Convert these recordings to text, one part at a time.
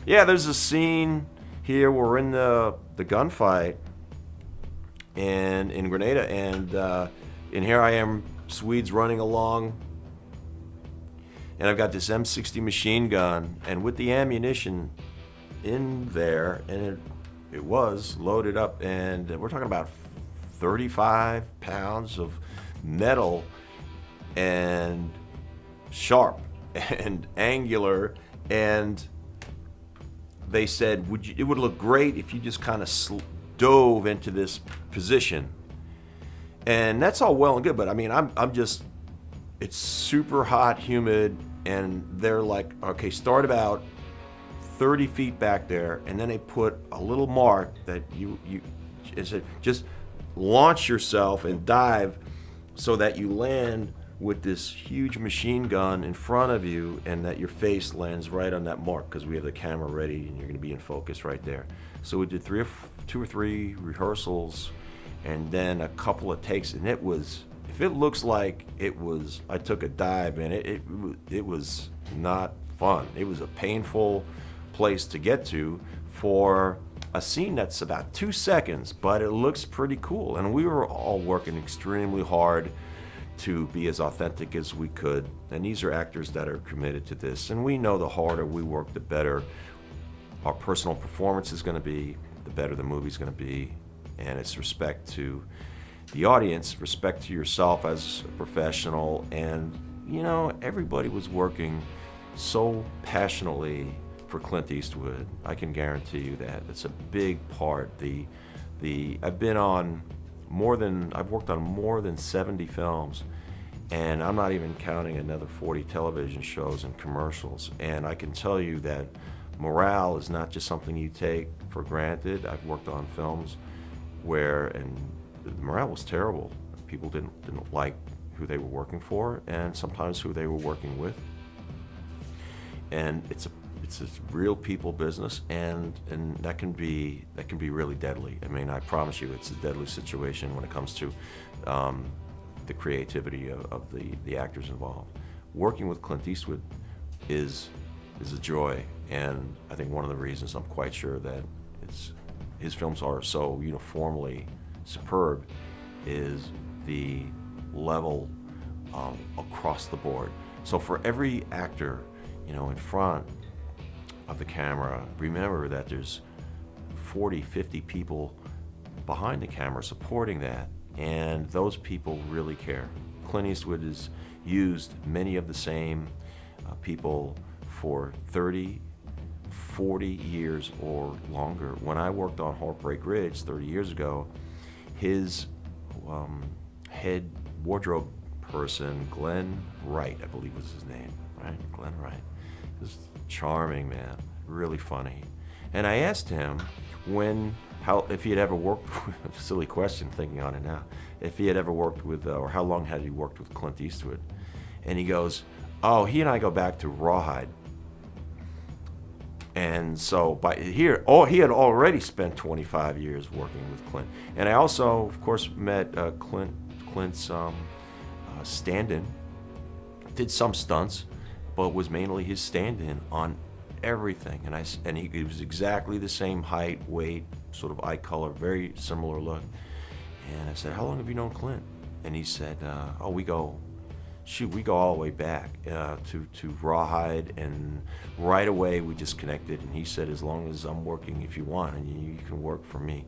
Yeah, there's a scene here where we're in the gunfight and in Grenada, and here I am, Swedes running along, and I've got this M60 machine gun, and with the ammunition in there, and it was loaded up, and we're talking about 35 pounds of metal, and sharp and angular, and they said, it would look great if you just kind of dove into this position. And that's all well and good, but I mean, I'm just, it's super hot, humid, and they're like, okay, start about 30 feet back there, and then they put a little mark that it said, just launch yourself and dive so that you land with this huge machine gun in front of you, and that your face lands right on that mark, because we have the camera ready and you're going to be in focus right there. So we did two or three rehearsals, and then a couple of takes, and it was, if it looks like it was, I took a dive, and it was not fun. It was a painful place to get to for a scene that's about 2 seconds, but it looks pretty cool. And we were all working extremely hard to be as authentic as we could. And these are actors that are committed to this. And we know the harder we work, the better our personal performance is going to be, the better the movie's going to be. And it's respect to the audience, respect to yourself as a professional. And, you know, everybody was working so passionately for Clint Eastwood. I can guarantee you that. It's a big part. I've worked on more than 70 films, and I'm not even counting another 40 television shows and commercials. And I can tell you that morale is not just something you take for granted. I've worked on films and the morale was terrible. People didn't like who they were working for, and sometimes who they were working with. And it's a real people business, and that can be really deadly. I mean, I promise you, it's a deadly situation when it comes to the creativity of the actors involved. Working with Clint Eastwood is a joy, and I think one of the reasons I'm quite sure that his films are so uniformly superb is the level across the board. So for every actor, you know, in front of the camera, remember that there's 40, 50 people behind the camera supporting that, and those people really care. Clint Eastwood has used many of the same people for 30, 40 years or longer. When I worked on Heartbreak 30 years ago, his head wardrobe person, Glenn Wright, I believe was his name, right? Glenn Wright. Just charming man, really funny. And I asked him if he had ever worked with, silly question thinking on it now, if he had ever worked with, or how long had he worked with Clint Eastwood. And he goes, oh, he and I go back to Rawhide. And so he had already spent 25 years working with Clint. And I also, of course, met Clint's stand-in, did some stunts, but was mainly his stand-in on everything. And he was exactly the same height, weight, sort of eye color, very similar look. And I said, how long have you known Clint? And he said, we go all the way back to Rawhide, and right away we just connected. And he said, as long as I'm working, if you want, and you can work for me.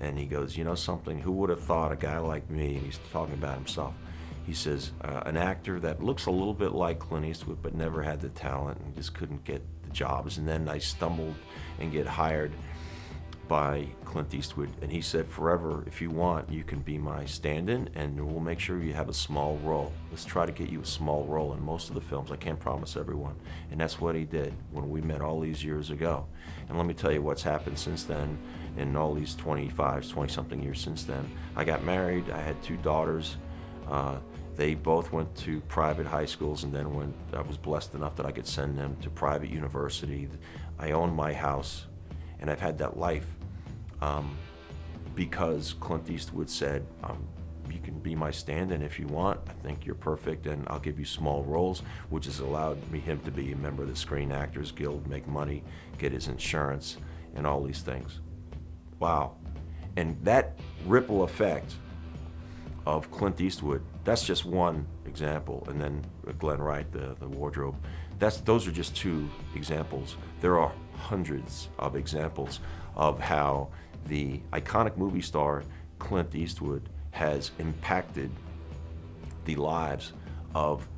And he goes, you know something, who would have thought a guy like me, and he's talking about himself, he says, an actor that looks a little bit like Clint Eastwood but never had the talent and just couldn't get the jobs. And then I stumbled and get hired by Clint Eastwood. And he said, forever, if you want, you can be my stand-in, and we'll make sure you have a small role. Let's try to get you a small role in most of the films. I can't promise everyone. And that's what he did when we met all these years ago. And let me tell you what's happened since then, in all these 20-something years since then. I got married. I had 2 daughters. They both went to private high schools, and then I was blessed enough that I could send them to private university. I own my house, and I've had that life because Clint Eastwood said, you can be my stand-in if you want. I think you're perfect, and I'll give you small roles, which has allowed him to be a member of the Screen Actors Guild, make money, get his insurance, and all these things. Wow. And that ripple effect of Clint Eastwood, that's just one example. And then Glenn Wright, the wardrobe, those are just two examples. There are hundreds of examples of how the iconic movie star Clint Eastwood has impacted the lives of,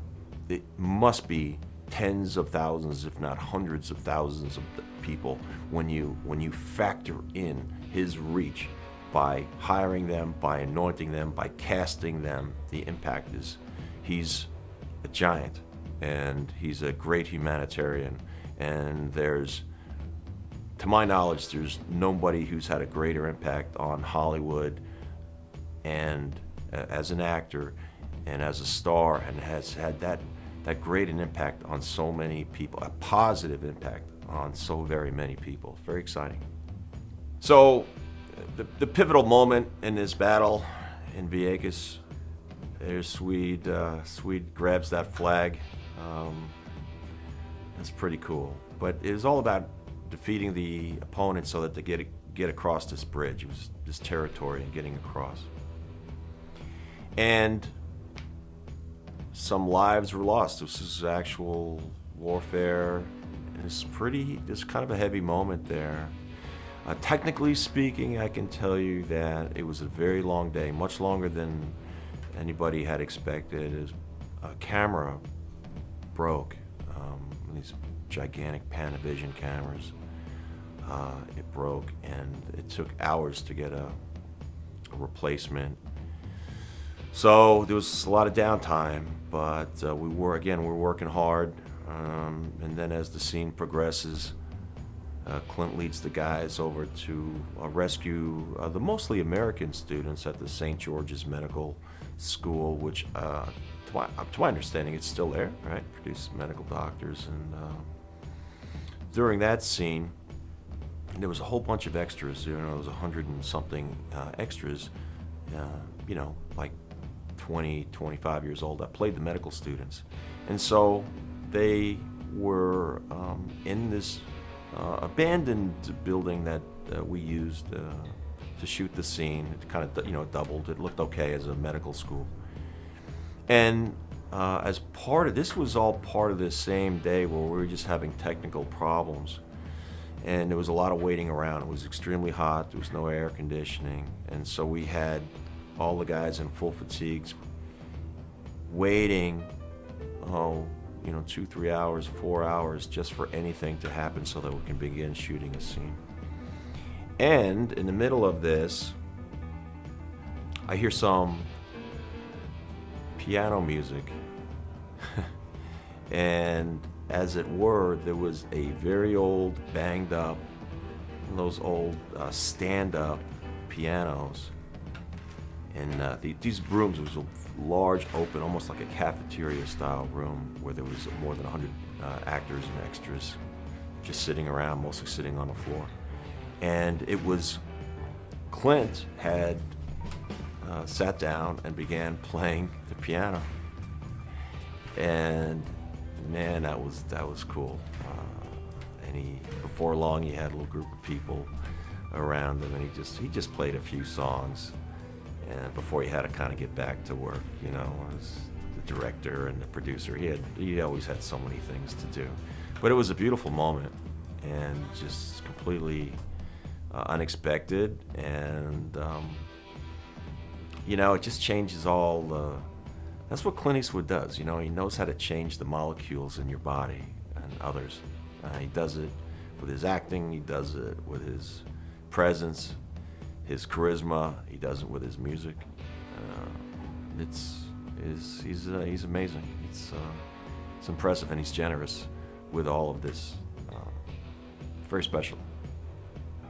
it must be tens of thousands, if not hundreds of thousands of people, when you factor in his reach by hiring them, by anointing them, by casting them. The impact is, he's a giant, and he's a great humanitarian, and there's, to my knowledge, there's nobody who's had a greater impact on Hollywood and as an actor and as a star, and has had that great an impact on so many people, a positive impact on so very many people. Very exciting. So the pivotal moment in this battle in Vieques, there's Swede. Swede grabs that flag. That's pretty cool. But it was all about defeating the opponent so that they get across this bridge. It was this territory and getting across. And some lives were lost. This is actual warfare. It's kind of a heavy moment there. Technically speaking, I can tell you that it was a very long day, much longer than anybody had expected. A camera broke, these gigantic Panavision cameras. It broke, and it took hours to get a replacement. So there was a lot of downtime, but we're working hard. And then as the scene progresses, Clint leads the guys over to rescue the mostly American students at the St. George's Medical School, which, to my understanding, it's still there, right? Produces medical doctors. And during that scene, there was a whole bunch of extras. There was 100 and something extras, like 20, 25 years old, that played the medical students. And so they were in this abandoned building that we used to shoot the scene. It kind of, doubled. It looked okay as a medical school. And as part of this, was all part of this same day where we were just having technical problems. And there was a lot of waiting around. It was extremely hot. There was no air conditioning. And so we had all the guys in full fatigues waiting, 2, 3 hours, 4 hours, just for anything to happen so that we can begin shooting a scene. And in the middle of this, I hear some piano music. And as it were, there was a very old, banged up, those old stand-up pianos. And these rooms, was a large, open, almost like a cafeteria-style room where there was more than 100 actors and extras just sitting around, mostly sitting on the floor. And it was, Clint had sat down and began playing the piano. And man, that was cool. And before long, he had a little group of people around him, and he just played a few songs. And before he had to kind of get back to work, as the director and the producer, he always had so many things to do. But it was a beautiful moment, and just completely unexpected, and it just changes all the. That's what Clint Eastwood does. He knows how to change the molecules in your body and others. He does it with his acting. He does it with his presence, his charisma. He does it with his music. He's amazing. It's impressive, and he's generous with all of this. Very special.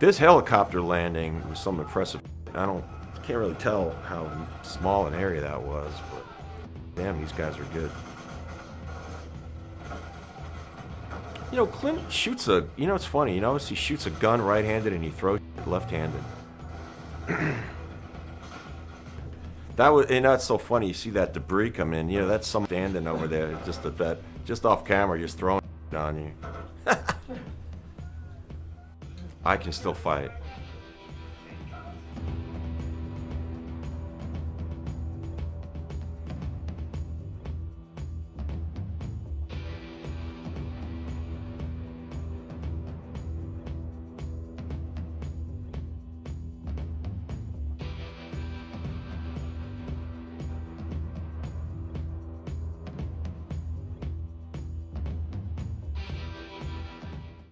This helicopter landing was some impressive. I can't really tell how small an area that was, but damn, these guys are good. Clint shoots it's funny, he shoots a gun right-handed and he throws it left-handed. That was, and that's so funny. You see that debris come in. You know, that's some standing over there, just off camera, just throwing on you. I can still fight.